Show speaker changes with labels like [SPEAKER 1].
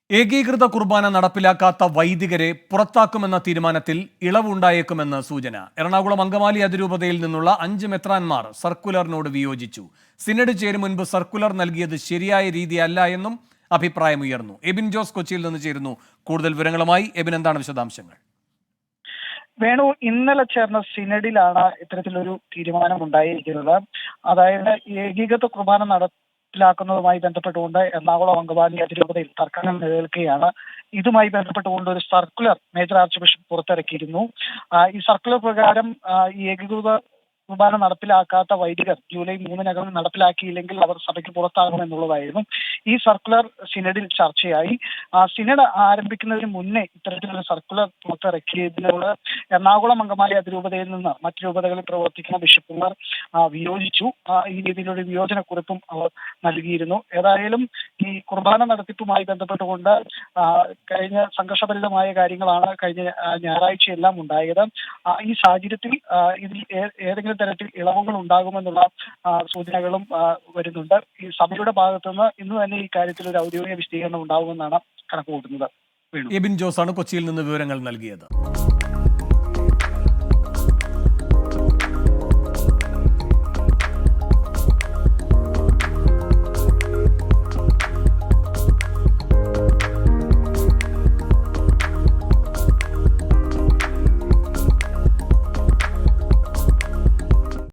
[SPEAKER 1] ഏകീകൃത കുർബാന നടപ്പിലാക്കാത്ത വൈദികരെ പുറത്താക്കുമെന്ന തീരുമാനത്തിൽ ഇളവുണ്ടായേക്കുമെന്ന് സൂചന. എറണാകുളം അങ്കമാലി അതിരൂപതയിൽ നിന്നുള്ള 5 മെത്രാൻമാർ സർക്കുലറിനോട് വിയോജിച്ചു. സിനഡ് ചേരും മുൻപ് സർക്കുലർ നൽകിയത് ശരിയായ രീതിയല്ല എന്നും അഭിപ്രായമുയർന്നു. എബിൻ ജോസ് കൊച്ചിയിൽ നിന്ന് ചേരുന്നു. കൂടുതൽ വിവരങ്ങളുമായി എബിൻ, എന്താണ് വിശദാംശങ്ങൾ?
[SPEAKER 2] വേണു, ഇന്നലെ ചേർന്ന സിനഡിലാണ് ഇത്തരത്തിലൊരു തീരുമാനം ഉണ്ടായിരിക്കുന്നത്. അതായത് ഏകീകൃത കുർബാന നടപ്പിലാക്കുന്നതുമായി ബന്ധപ്പെട്ടുകൊണ്ട് എറണാകുളം അങ്കമാലി അതിരൂപതയിൽ തർക്കങ്ങൾ നിലനിൽക്കുകയാണ്. ഇതുമായി ബന്ധപ്പെട്ടുകൊണ്ട് ഒരു സർക്കുലർ മേജർ ആർച്ച് ബിഷപ്പ് പുറത്തിറക്കിയിരുന്നു. ഈ സർക്കുലർ പ്രകാരം ഈ ഏകീകൃത കുർബാന നടപ്പിലാക്കാത്ത വൈദികർ ജൂലൈ 3-നകം നടപ്പിലാക്കിയില്ലെങ്കിൽ അവർ സഭയ്ക്ക് പുറത്താകുമെന്നുള്ളതായിരുന്നു. ഈ സർക്കുലർ സിനഡിൽ ചർച്ചയായി. സിനഡ് ആരംഭിക്കുന്നതിന് മുന്നേ ഇത്തരത്തിലൊരു സർക്കുലർ പുറത്തിറക്കിയതിനോട് എറണാകുളം അങ്കമാലി അതിരൂപതയിൽ നിന്ന് മറ്റു രൂപതകളിൽ പ്രവർത്തിക്കുന്ന ബിഷപ്പുമാർ വിയോജിച്ചു. ഈ രീതിയിലൊരു വിയോജനക്കുറിപ്പും അവർ നൽകിയിരുന്നു. ഏതായാലും ഈ കുർബാന നടത്തിപ്പുമായി ബന്ധപ്പെട്ടുകൊണ്ട് കഴിഞ്ഞ സംഘർഷഭരിതമായ കാര്യങ്ങളാണ് കഴിഞ്ഞ ഞായറാഴ്ചയെല്ലാം ഉണ്ടായത്. ഈ സാഹചര്യത്തിൽ ഇതിൽ ഏതെങ്കിലും തരത്തിൽ ഇളവുകൾ ഉണ്ടാകുമെന്നുള്ള സൂചനകളും വരുന്നുണ്ട്. ഈ സഭയുടെ ഭാഗത്തുനിന്ന് ഇന്ന് തന്നെ ഈ കാര്യത്തിൽ ഒരു ഔദ്യോഗിക വിശദീകരണം ഉണ്ടാകുമെന്നാണ് കണക്കുകൂട്ടുന്നത്.
[SPEAKER 1] എബിൻ ജോസാണ് കൊച്ചിയിൽ നിന്ന് വിവരങ്ങൾ നൽകിയത്.